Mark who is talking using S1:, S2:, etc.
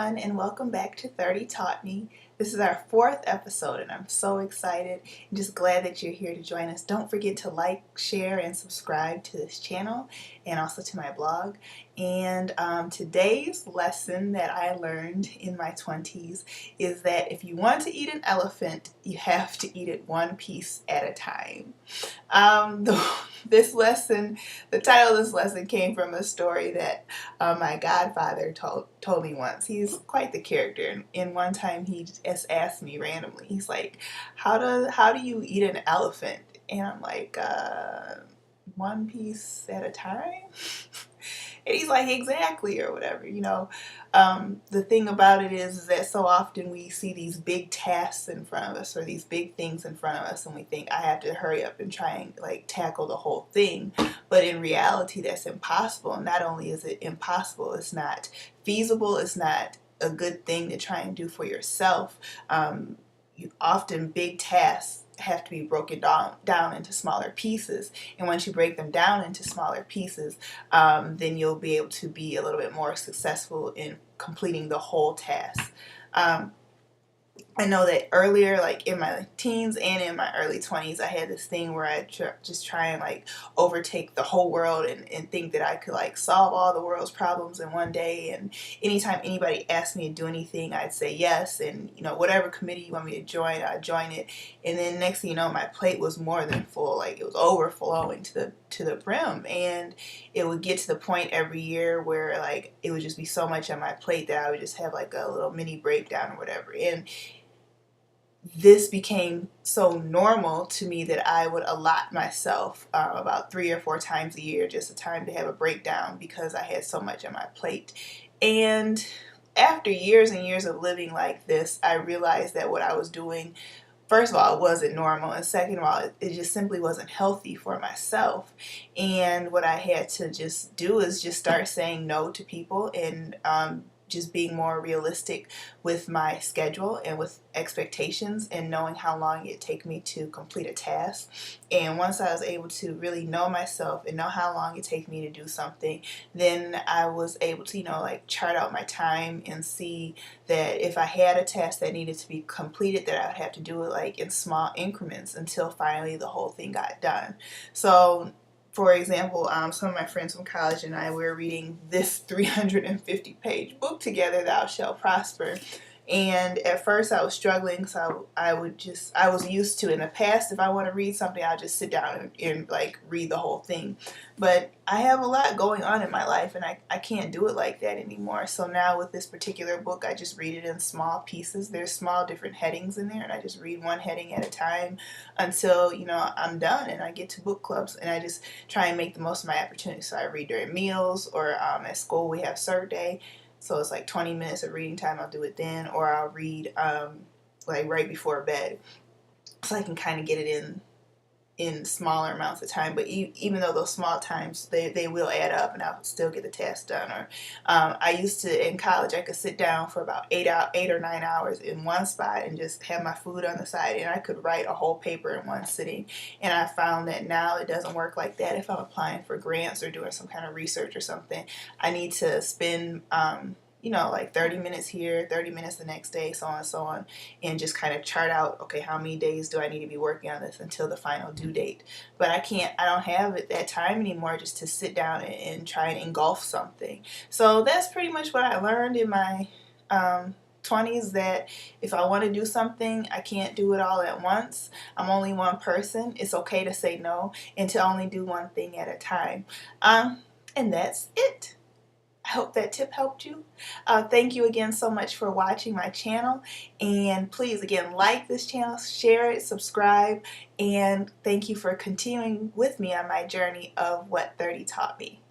S1: everyone, and welcome back to 30 Taught Me. This is our fourth episode, and I'm so excited and just glad that you're here to join us. Don't forget to like, share, and subscribe to this channel and also to my blog. And today's lesson that I learned in my 20s is that if you want to eat an elephant, you have to eat it one piece at a time. This lesson, the title of this lesson came from a story that my godfather told me once. He's quite the character, and one time he just asked me randomly, he's like, how do you eat an elephant? And I'm like, one piece at a time? And he's like, exactly, or whatever, you know. The thing about it is that so often we see these big tasks in front of us, or these big things in front of us, and we think, I have to hurry up and try and like tackle the whole thing. But in reality, that's impossible. And not only is it impossible, it's not feasible, it's not a good thing to try and do for yourself. Often big tasks have to be broken down into smaller pieces, and once you break them down into smaller pieces, then you'll be able to be a little bit more successful in completing the whole task. I know that earlier, like in my teens and in my early 20s, I had this thing where I just try and like overtake the whole world and think that I could like solve all the world's problems in one day. And anytime anybody asked me to do anything, I'd say yes. And you know, whatever committee you want me to join, I'd join it. And then next thing you know, my plate was more than full. Like it was overflowing to the brim. And it would get to the point every year where like it would just be so much on my plate that I would just have like a little mini breakdown or whatever. And this became so normal to me that I would allot myself about 3 or 4 times a year just a time to have a breakdown because I had so much on my plate. And after years and years of living like this, I realized that what I was doing, first of all, it wasn't normal, and second of all, it just simply wasn't healthy for myself. And what I had to just do is just start saying no to people, and just being more realistic with my schedule and with expectations, and knowing how long it'd take me to complete a task. And once I was able to really know myself and know how long it takes me to do something, then I was able to, you know, like chart out my time and see that if I had a task that needed to be completed, that I would have to do it like in small increments until finally the whole thing got done. So for example, some of my friends from college and I were reading this 350-page book together, Thou Shalt Prosper. And at first I was struggling, so I was used to, in the past, if I want to read something, I'll just sit down and like read the whole thing. But I have a lot going on in my life, and I can't do it like that anymore. So now with this particular book, I just read it in small pieces. There's small different headings in there, and I just read one heading at a time until, you know, I'm done and I get to book clubs, and I just try and make the most of my opportunities. So I read during meals, or at school we have Cert Day. So it's like 20 minutes of reading time, I'll do it then, or I'll read like right before bed, so I can kind of get it in smaller amounts of time. But even though those small times, they will add up, and I'll still get the task done. Or I used to, in college, I could sit down for about 8 or 9 hours in one spot and just have my food on the side, and I could write a whole paper in one sitting. And I found that now it doesn't work like that. If I'm applying for grants or doing some kind of research or something, I need to spend you know, like 30 minutes here, 30 minutes the next day, so on and so on, and just kind of chart out, okay, how many days do I need to be working on this until the final due date. But I don't have that time anymore just to sit down and try and engulf something. So that's pretty much what I learned in my 20s, that if I want to do something, I can't do it all at once. I'm only one person. It's okay to say no and to only do one thing at a time. And that's it. I hope that tip helped you. Thank you again so much for watching my channel, and please again like this channel, share it, subscribe, and thank you for continuing with me on my journey of what 30 taught me.